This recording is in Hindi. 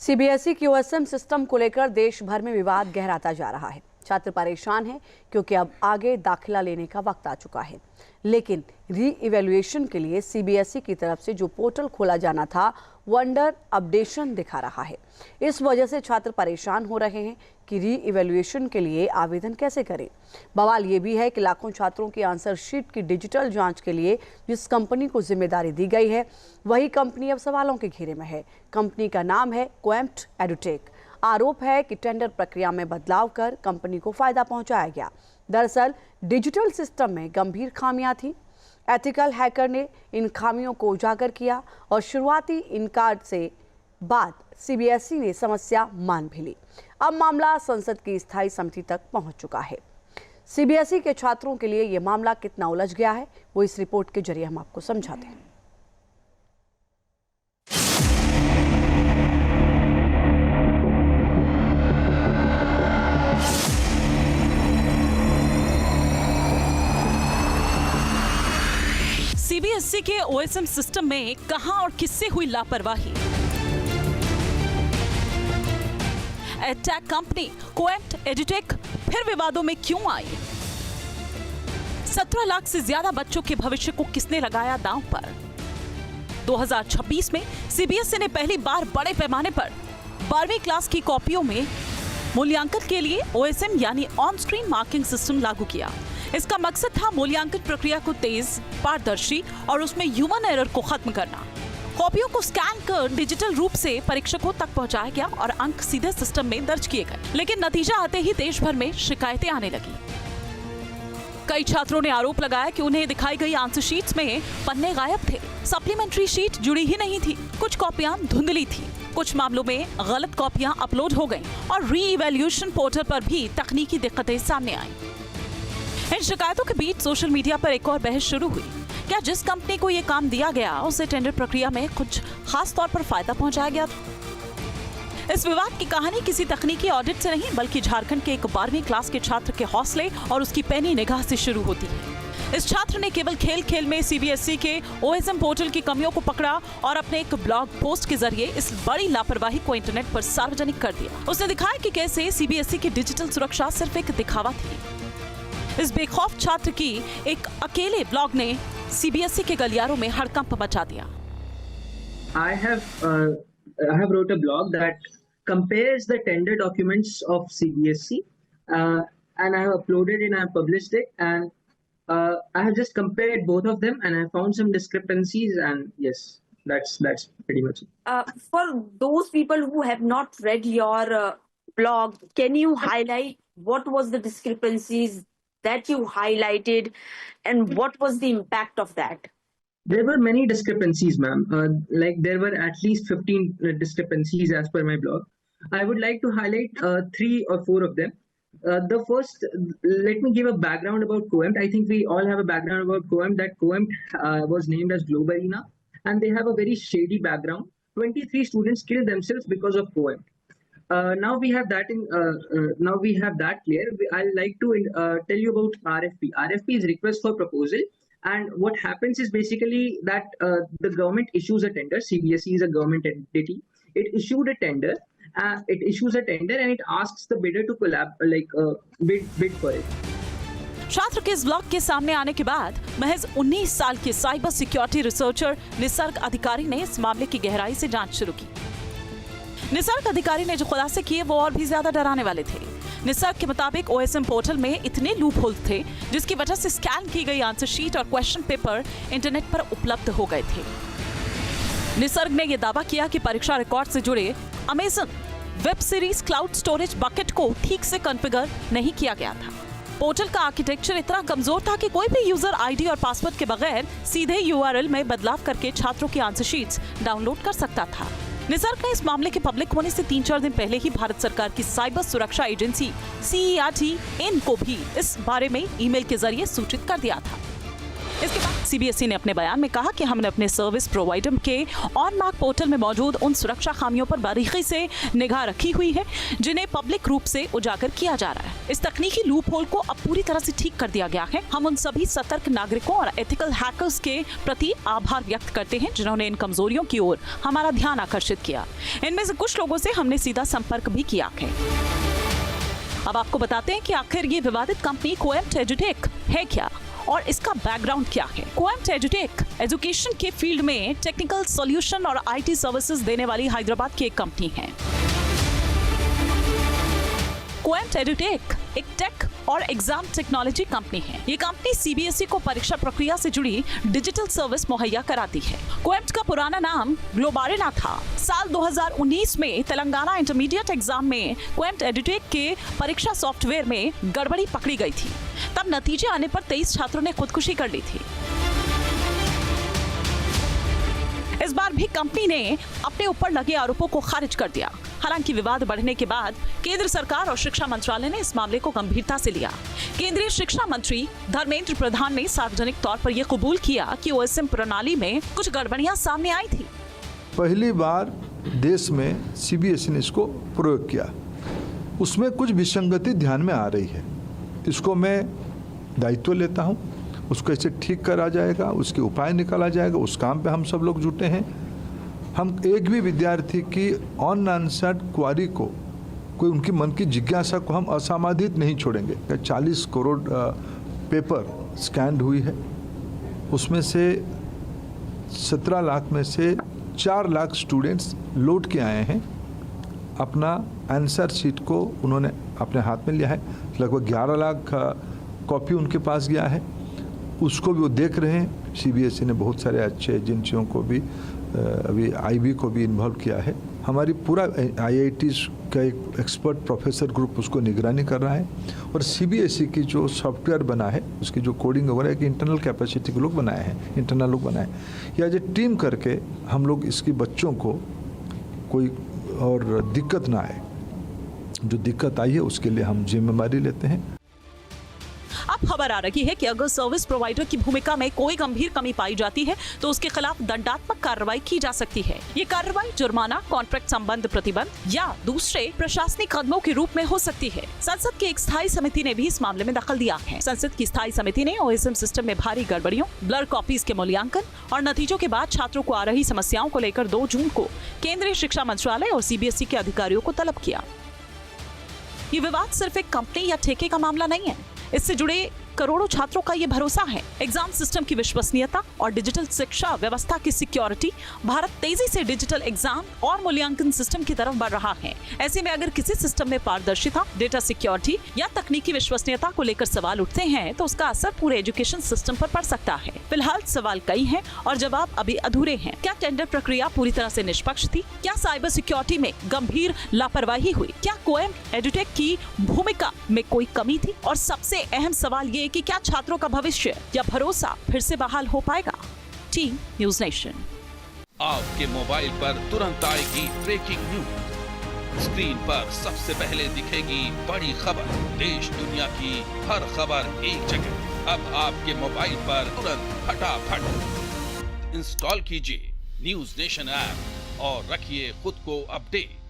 सीबीएसई की ओएसएम सिस्टम को लेकर देश भर में विवाद गहराता जा रहा है। छात्र परेशान हैं क्योंकि अब आगे दाखिला लेने का वक्त आ चुका है, लेकिन री इवैल्यूएशन के लिए सीबीएसई की तरफ से जो पोर्टल खोला जाना था वो अंडर अपडेशन दिखा रहा है। इस वजह से छात्र परेशान हो रहे हैं कि री इवैल्यूएशन के लिए आवेदन कैसे करें। बवाल ये भी है कि लाखों छात्रों की आंसर शीट की डिजिटल जांच के लिए जिस कंपनी को जिम्मेदारी दी गई है वही कंपनी अब सवालों के घेरे में है। कंपनी का नाम है क्वेम्प्ट एडुटेक। आरोप है कि टेंडर प्रक्रिया में बदलाव कर कंपनी को फायदा पहुंचाया गया। दरअसल डिजिटल सिस्टम में गंभीर खामियां थी। एथिकल हैकर ने इन खामियों को उजागर किया और शुरुआती इनकार से बाद सीबीएसई ने समस्या मान भी ली। अब मामला संसद की स्थायी समिति तक पहुंच चुका है। सीबीएसई के छात्रों के लिए यह मामला कितना उलझ गया है वो इस रिपोर्ट के जरिए हम आपको समझाते हैं। सीबीएसई के ओएसएम सिस्टम में कहां और किससे हुई लापरवाही? एडटेक कंपनी क्वेम्प्ट एडुटेक फिर विवादों में क्यों आई? 17 लाख से ज्यादा बच्चों के भविष्य को किसने लगाया दांव पर? 2026 में सीबीएसई ने पहली बार बड़े पैमाने पर 12वीं क्लास की कॉपियों में मूल्यांकन के लिए ओएसएम यानी ऑन स्क्रीन मार्किंग सिस्टम लागू किया। इसका मकसद था मूल्यांकन प्रक्रिया को तेज, पारदर्शी और उसमें ह्यूमन एरर को खत्म करना। कॉपियों को स्कैन कर डिजिटल रूप से परीक्षकों तक पहुंचाया गया और अंक सीधे सिस्टम में दर्ज किए गए। लेकिन नतीजा आते ही देश भर में शिकायतें आने लगी। कई छात्रों ने आरोप लगाया कि उन्हें दिखाई गई आंसर शीट्स में पन्ने गायब थे, सप्लीमेंट्री शीट जुड़ी ही नहीं थी, कुछ कॉपियां धुंधली थी, कुछ मामलों में गलत कॉपियां अपलोड हो गईं और री इवैल्यूएशन पोर्टल पर भी तकनीकी दिक्कतें सामने आईं। इन शिकायतों के बीच सोशल मीडिया पर एक और बहस शुरू हुई। क्या जिस कंपनी को ये काम दिया गया उसे टेंडर प्रक्रिया में कुछ खास तौर पर फायदा पहुंचाया गया था? इस विवाद की कहानी किसी तकनीकी ऑडिट से नहीं बल्कि झारखंड के एक 12वीं क्लास के छात्र के हौसले और उसकी पैनी निगाह से शुरू होती है। इस छात्र ने केवल खेल खेल में सीबीएसई के ओएसएम पोर्टल की कमियों को पकड़ा और अपने एक ब्लॉग पोस्ट के जरिए इस बड़ी लापरवाही को इंटरनेट पर सार्वजनिक कर दिया। उसने दिखाया कि कैसे सीबीएसई की डिजिटल सुरक्षा सिर्फ एक दिखावा थी। इस बेखौफ छात्र की एक अकेले ब्लॉग ने सीबीएसई के गलियारों में हड़कंप मचा दिया। I have wrote a blog that compares the tender documents of CBSE and I have uploaded it and I have published it, and I have just compared both of them and I found some discrepancies, and yes, that's pretty much it. For those people who have not read your blog, can you highlight what was the discrepancies that you highlighted and what was the impact of that? There were many discrepancies, ma'am. Like there were at least 15 discrepancies as per my blog. I would like to highlight 3 or 4 of them. The first, let me give a background about Coempt. I think we all have a background about Coempt. That Coempt was named as Globe Arena, and they have a very shady background. 23 students killed themselves because of Coempt. Now we have that clear. I'd like to tell you about RFP. RFP is request for proposal, and what happens is basically that the government issues a tender. CBSE is a government entity. It issued a tender. It issues a tender and it asks the bidder to bid for it. छात्र के इस ब्लॉग के सामने आने के बाद महज 19 साल के साइबर सिक्योरिटी रिसर्चर निसर्ग अधिकारी ने इस मामले की गहराई से जांच शुरू की। निसर्ग अधिकारी ने जो खुलासे किए वो और भी ज्यादा डराने वाले थे। निसर्ग के मुताबिक ओएसएम पोर्टल में इतने लूप होल थे जिसकी वजह से स्कैन की गई आंसर शीट और क्वेश्चन पेपर इंटरनेट पर उपलब्ध हो गए थे। निसर्ग ने यह दावा किया कि परीक्षा रिकॉर्ड से जुड़े Amazon web series cloud storage bucket को ठीक से कॉन्फ़िगर नहीं किया गया था। पोर्टल का आर्किटेक्चर इतना कमजोर था कि कोई भी यूजर आईडी और पासवर्ड के बगैर सीधे यूआरएल में बदलाव करके छात्रों की आंसर शीट्स डाउनलोड कर सकता था। निसर्ग ने इस मामले के पब्लिक होने से 3-4 दिन पहले ही भारत सरकार की साइबर सुरक्षा एजेंसी CERT को भी इस बारे में ईमेल के जरिए सूचित कर दिया था। इसके बाद सीबीएसई ने अपने बयान में कहा कि हमने अपने सर्विस प्रोवाइडर के ऑन मार्क पोर्टल में मौजूद उन सुरक्षा खामियों पर बारीकी से निगाह रखी हुई है जिन्हें पब्लिक रूप से उजागर किया जा रहा है। इस तकनीकी लूप होल को अब पूरी तरह से ठीक कर दिया गया है। हम उन सभी सतर्क नागरिकों और एथिकल हैकर्स के प्रति आभार व्यक्त करते हैं जिन्होंने इन कमजोरियों की ओर हमारा ध्यान आकर्षित किया। इनमें से कुछ लोगों से हमने सीधा संपर्क भी किया है। अब आपको बताते हैं कि आखिर ये विवादित कंपनी कोएम्प्ट एजुटेक है क्या और इसका बैकग्राउंड क्या है। कोएम्प्ट एजुटेक एजुकेशन के फील्ड में टेक्निकल सॉल्यूशन और आईटी सर्विसेज देने वाली हैदराबाद की एक कंपनी है। कोएम्प्ट एजुटेक एक टेक और एग्जाम टेक्नोलॉजी कंपनी है। ये कंपनी सीबीएसई को परीक्षा प्रक्रिया से जुड़ी डिजिटल सर्विस मुहैया कराती है। कोएम्प्ट का पुराना नाम ग्लोबारेना था। साल 2019 में तेलंगाना इंटरमीडिएट एग्जाम में कोएम्प्ट एजुटेक के परीक्षा सॉफ्टवेयर में गड़बड़ी पकड़ी गई थी। तब नतीजे आने पर 23 छात्रों ने खुदकुशी कर ली थी। इस बार भी कंपनी ने अपने ऊपर लगे आरोपों को खारिज कर दिया। हालांकि विवाद बढ़ने के बाद केंद्र सरकार और शिक्षा मंत्रालय ने इस मामले को गंभीरता से लिया। केंद्रीय शिक्षा मंत्री धर्मेंद्र प्रधान ने सार्वजनिक तौर पर यह कबूल किया कि ओएसएम प्रणाली में कुछ गड़बड़ियां सामने आई थी। पहली बार देश में सीबीएसई ने इसको प्रयोग किया, उसमें कुछ विसंगति ध्यान में आ रही है। इसको मैं दायित्व लेता हूँ, उसको ऐसे ठीक करा जाएगा, उसके उपाय निकाला जाएगा। उस काम पे हम सब लोग जुटे हैं। हम एक भी विद्यार्थी की ऑन आंसर्ड क्वारी को, कोई उनकी मन की जिज्ञासा को हम असमाधित नहीं छोड़ेंगे। 40 करोड़ पेपर स्कैन हुई है, उसमें से 17 लाख में से 4 लाख स्टूडेंट्स लौट के आए हैं। अपना आंसर शीट को उन्होंने अपने हाथ में लिया है। लगभग 11 लाख कॉपी उनके पास गया है, उसको भी वो देख रहे हैं। सीबीएसई ने बहुत सारे अच्छे एजेंसियों को भी, अभी आईबी को भी इन्वॉल्व किया है। हमारी पूरा आईआईटीज़ का एक एक्सपर्ट प्रोफेसर ग्रुप उसको निगरानी कर रहा है। और सीबीएसई की जो सॉफ्टवेयर बना है, उसकी जो कोडिंग वगैरह की इंटरनल कैपेसिटी के लोग बनाए हैं, इंटरनल लोग बनाए, या जो टीम करके हम लोग इसकी बच्चों को कोई और दिक्कत ना आए। जो दिक्कत आई है उसके लिए हम जिम्मेदारी लेते हैं। अब खबर आ रही है कि अगर सर्विस प्रोवाइडर की भूमिका में कोई गंभीर कमी पाई जाती है तो उसके खिलाफ दंडात्मक कार्रवाई की जा सकती है। ये कार्रवाई जुर्माना, कॉन्ट्रैक्ट संबंध प्रतिबंध या दूसरे प्रशासनिक कदमों के रूप में हो सकती है। संसद की एक स्थायी समिति ने भी इस मामले में दखल दिया है। संसद की स्थायी समिति ने ओएसएम सिस्टम में भारी गड़बड़ियों, ब्लर कॉपीज के मूल्यांकन और नतीजों के बाद छात्रों को आ रही समस्याओं को लेकर 2 जून को केंद्रीय शिक्षा मंत्रालय और सीबीएसई के अधिकारियों को तलब किया। ये विवाद सिर्फ एक कंपनी या ठेके का मामला नहीं है, इससे जुड़े करोड़ों छात्रों का ये भरोसा है। एग्जाम सिस्टम की विश्वसनीयता और डिजिटल शिक्षा व्यवस्था की सिक्योरिटी। भारत तेजी से डिजिटल एग्जाम और मूल्यांकन सिस्टम की तरफ बढ़ रहा है। ऐसे में अगर किसी सिस्टम में पारदर्शिता, डेटा सिक्योरिटी या तकनीकी विश्वसनीयता को लेकर सवाल उठते हैं तो उसका असर पूरे एजुकेशन सिस्टम पर पड़ सकता है। फिलहाल सवाल कई हैं और जवाब अभी अधूरे हैं। क्या टेंडर प्रक्रिया पूरी तरह से निष्पक्ष थी? क्या साइबर सिक्योरिटी में गंभीर लापरवाही हुई? क्या कोएम्प्ट एजुटेक की भूमिका में कोई कमी थी? और सबसे अहम सवाल ये कि क्या छात्रों का भविष्य या भरोसा फिर से बहाल हो पाएगा? Team news nation. आपके मोबाइल पर तुरंत आएगी ब्रेकिंग न्यूज। स्क्रीन पर सबसे पहले दिखेगी बड़ी खबर। देश दुनिया की हर खबर एक जगह। अब आपके मोबाइल पर तुरंत फटाफट इंस्टॉल कीजिए न्यूज़ नेशन ऐप और रखिए खुद को अपडेट।